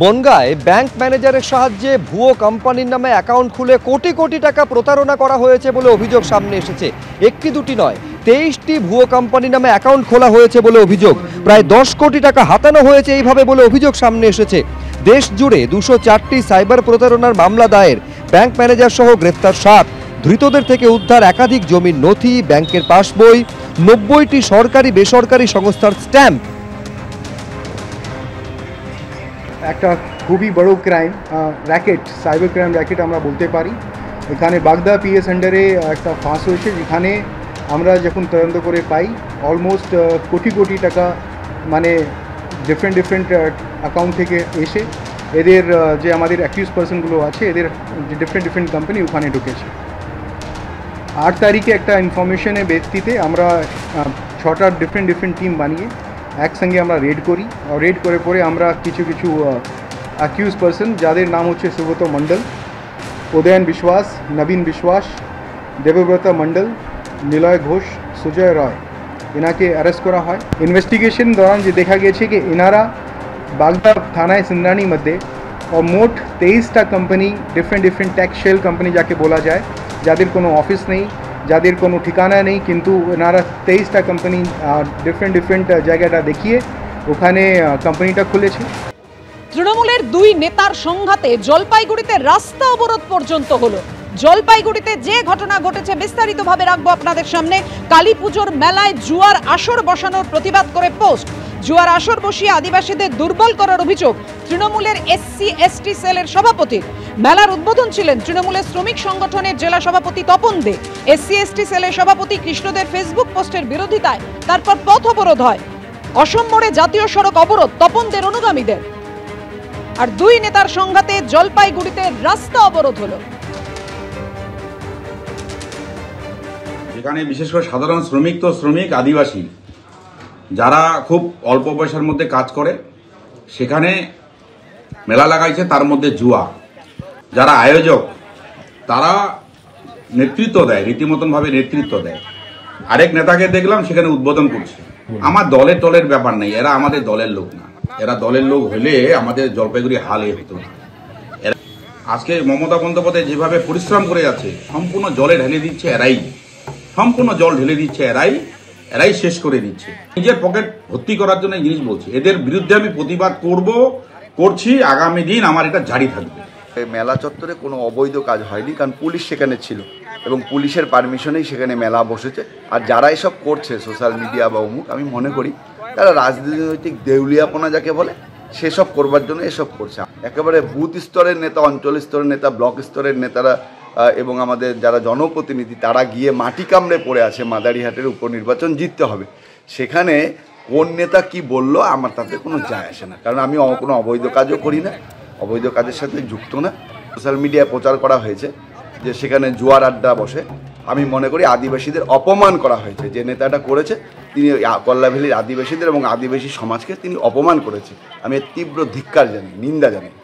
বনগাঁয় bank ম্যানেজারের সাহায্যে ভুয়ো কোম্পানির নামে অ্যাকাউন্ট খুলে কোটি কোটি টাকা প্রতারণা করা হয়েছে বলে অভিযোগ সামনে এসেছে। একটি দুটি নয়, 23টি ভুয়ো কোম্পানি নামে অ্যাকাউন্ট খোলা হয়েছে বলে অভিযোগ। প্রায় 10 কোটি টাকা হাতানো হয়েছে এইভাবে বলে অভিযোগ সামনে এসেছে। দেশ জুড়ে 204টি সাইবার প্রতারণার মামলা দায়ের। ব্যাংক ম্যানেজার সহ গ্রেফতার 7। ধৃতদের থেকে উদ্ধার একাধিক জমির নথি, ব্যাংকের পাসবই, 90টি সরকারি বেসরকারি সংস্থার স্ট্যাম্প। একটা খুবই বড় crime racket, cyber crime racket আমরা বলতে পারি। এখানে বাগদা পিএস আন্ডারে একটা ফাঁস হয়েছে, যেখানে আমরা যখন তদন্ত করে পাই অলমোস্ট কোটি কোটি টাকা মানে ডিফারেন্ট অ্যাকাউন্ট থেকে এসে এদের যে আমাদের অ্যাকিউজ পার্সনগুলো আছে এদের যে ডিফারেন্ট কোম্পানি ওখানে ঢুকেছে। 8 তারিখে একটা ইনফরমেশনের ভিত্তিতে আমরা 6টা ডিফারেন্ট টিম বানিয়ে একসঙ্গে আমরা রেড করি। আর রেড করে পরে আমরা কিছু অ্যাকিউজ পার্সন যাদের নাম হচ্ছে সুব্রত মণ্ডল, উদয়ন বিশ্বাস, নবীন বিশ্বাস, দেবব্রত মণ্ডল, নিলয় ঘোষ, সুজয় রয়, এনাকে অ্যারেস্ট করা হয়। ইনভেস্টিগেশন দौरान যে দেখা গেছে कि এনারা বাগদা থানায় সিন্দ্রানি মধ্যে মোট 23টা company, different tax shell company যাকে বলা যায়, যাদের কোনো অফিস নেই, যাদের কোনো ঠিকানা নেই, কিন্তু এনারা 23টা কোম্পানি ডিফারেন্ট জায়গাটা দেখিয়ে ওখানে কোম্পানিটা খুলেছে। তৃণমূলের 2 নেতার সংঘাতে জলপাইগুড়িতে রাস্তা অবরোধ পর্যন্ত হলো। জলপাইগুড়িতে যে ঘটনা ঘটেছে বিস্তারিতভাবে রাখবো আপনাদের সামনে। কালী পুজোর মেলায় জুয়ার আসর বসানোর প্রতিবাদ করে পোস্ট। জুয়ার আসর বসিয়ে আদিবাসীদের দুর্বল করার অভিযোগ তৃণমূলের SC/ST সেলের সভাপতি। মেলার উদ্বোধন ছিলেন তৃণমূলের শ্রমিক সংগঠনের জেলা সভাপতি তপন দে। SC/ST সেলের সভাপতি কৃষ্ণদের ফেসবুক পোস্টের বিরোধিতায় তারপর পথ অবরোধ হয়। অসম মোড়ে জাতীয় সড়ক অবরোধ তপন দের অনুগামীদের। আর 2 নেতার সংঘাতে জলপাইগুড়িতে রাস্তা অবরোধ হলো। এখানে বিশেষ করে সাধারণ শ্রমিক তো শ্রমিক, আদিবাসী যারা খুব অল্প পয়সার মধ্যে কাজ করে সেখানে মেলা লাগাইছে, তার মধ্যে জুয়া। যারা আয়োজক তারা নেতৃত্ব দেয়, রীতিমতনভাবে নেতৃত্ব দেয়। আরেক নেতাকে দেখলাম সেখানে উদ্বোধন করছে। আমার দলের টলের ব্যাপার নেই, এরা আমাদের দলের লোক না। এরা দলের লোক হলে আমাদের জলপাইগুড়ি হাল হতো না। আজকে মমতা বন্দ্যোপাধ্যায় যেভাবে পরিশ্রম করে যাচ্ছে, সম্পূর্ণ জলে ঢেলে দিচ্ছে এরাই, সম্পূর্ণ জল ঢেলে দিচ্ছে এরাই শেষ করে দিচ্ছে। নিজের পকেট ভর্তি করার জন্য জিনিস বলছি। এদের বিরুদ্ধে আমি প্রতিবাদ করছি। আগামী দিন আমার এটা জারি থাকবে। মেলা চত্বরে কোনো অবৈধ কাজ হয়নি, কারণ পুলিশ সেখানে ছিল এবং পুলিশের পারমিশনেই সেখানে মেলা বসেছে। আর যারা এসব করছে সোশ্যাল মিডিয়া বা অমুক, আমি মনে করি তারা রাজনৈতিক দেউলিয়াপনা যাকে বলে সেসব করবার জন্য এসব করছে। একেবারে বুথ স্তরের নেতা, অঞ্চল স্তরের নেতা, ব্লক স্তরের নেতারা এবং আমাদের যারা জনপ্রতিনিধি তারা গিয়ে মাটি কামড়ে পড়ে আছে মাদারিহাটের উপনির্বাচন জিততে হবে। সেখানে কোন নেতা কি বললো আমার তাতে কোনো যায় আসে না, কারণ আমি কোনো অবৈধ কাজও করি না, অবৈধ কাজের সাথে যুক্ত না। সোশ্যাল মিডিয়ায় প্রচার করা হয়েছে যে সেখানে জুয়ার আড্ডা বসে। আমি মনে করি আদিবাসীদের অপমান করা হয়েছে। যে নেতাটা করেছে তিনি কল্লা ভ্যালির আদিবাসীদের এবং আদিবাসী সমাজকে তিনি অপমান করেছে। আমি তীব্র ধিক্কার জানাই, নিন্দা জানাই।